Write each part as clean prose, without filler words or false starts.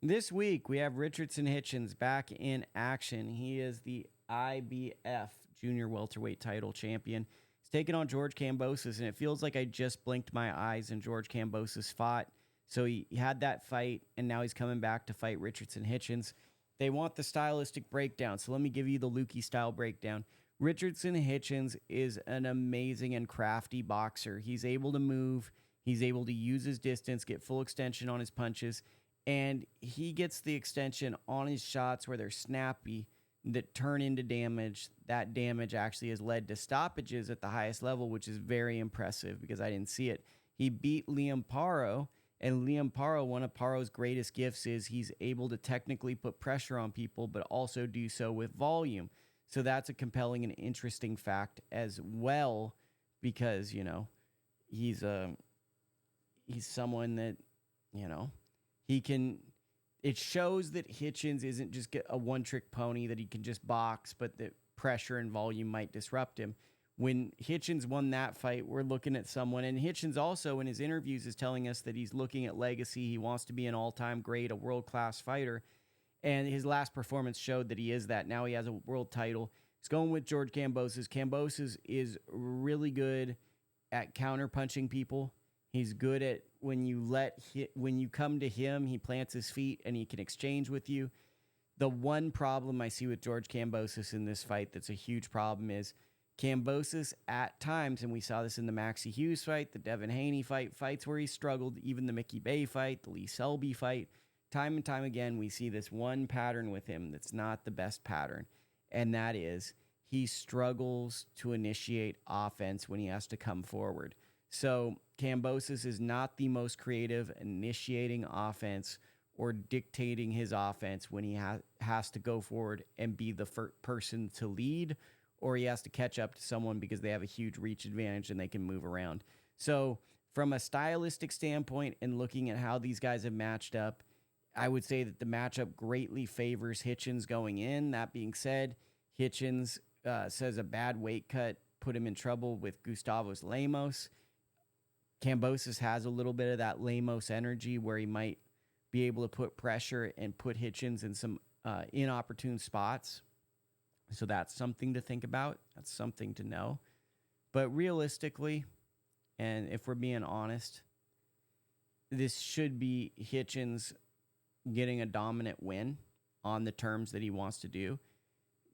This week, we have Richardson Hitchins back in action. He is the IBF Junior Welterweight title champion. He's taking on George Kambosos, and it feels like I just blinked my eyes and George Kambosos fought. So he had that fight, and now he's coming back to fight Richardson Hitchins. They want the stylistic breakdown, so let me give you the Lukie style breakdown. Richardson Hitchins is an amazing and crafty boxer. He's able to move. He's able to use his distance, get full extension on his punches, and he gets the extension on his shots where they're snappy that turn into damage. That damage actually has led to stoppages at the highest level, which is very impressive because I didn't see it. He beat Liam Paro, and Liam Paro, one of Paro's greatest gifts is he's able to technically put pressure on people, but also do so with volume. So that's a compelling and interesting fact as well, because, he's someone that, he can. It shows that Hitchins isn't just a one-trick pony that he can just box, but that pressure and volume might disrupt him. When Hitchins won that fight, we're looking at someone, and Hitchins also in his interviews is telling us that he's looking at legacy. He wants to be an all-time great, a world-class fighter. And his last performance showed that he is that. Now he has a world title. He's going with George Kambosos. Kambosos is really good at counter-punching people. He's good at when you come to him, he plants his feet and he can exchange with you. The one problem I see with George Kambosos in this fight that's a huge problem is Kambosos at times, and we saw this in the Maxie Hughes fight, the Devin Haney fight, fights where he struggled, even the Mickey Bay fight, the Lee Selby fight. Time and time again, we see this one pattern with him that's not the best pattern, and that is he struggles to initiate offense when he has to come forward. So Kambosos is not the most creative initiating offense or dictating his offense when he has to go forward and be the person to lead, or he has to catch up to someone because they have a huge reach advantage and they can move around. So from a stylistic standpoint and looking at how these guys have matched up, I would say that the matchup greatly favors Hitchins going in. That being said, Hitchins says a bad weight cut put him in trouble with Gustavos Lemos. Kambosos has a little bit of that Lemos energy where he might be able to put pressure and put Hitchins in some inopportune spots. So that's something to think about. That's something to know. But realistically, and if we're being honest, this should be Hitchins getting a dominant win on the terms that he wants to do.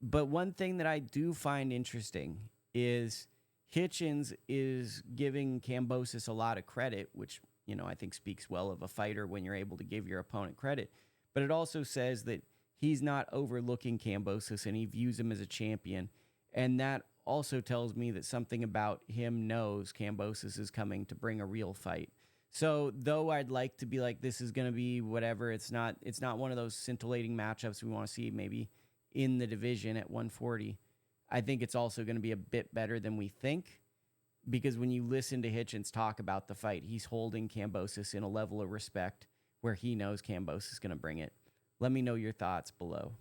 But one thing that I do find interesting is Hitchins is giving Kambosos a lot of credit, which, I think speaks well of a fighter when you're able to give your opponent credit. But it also says that he's not overlooking Kambosos and he views him as a champion. And that also tells me that something about him knows Kambosos is coming to bring a real fight. So though I'd like to be like, this is going to be whatever, it's not one of those scintillating matchups we want to see maybe in the division at 140. I think it's also going to be a bit better than we think, because when you listen to Hitchins talk about the fight, he's holding Kambosos in a level of respect where he knows Kambosos is going to bring it. Let me know your thoughts below.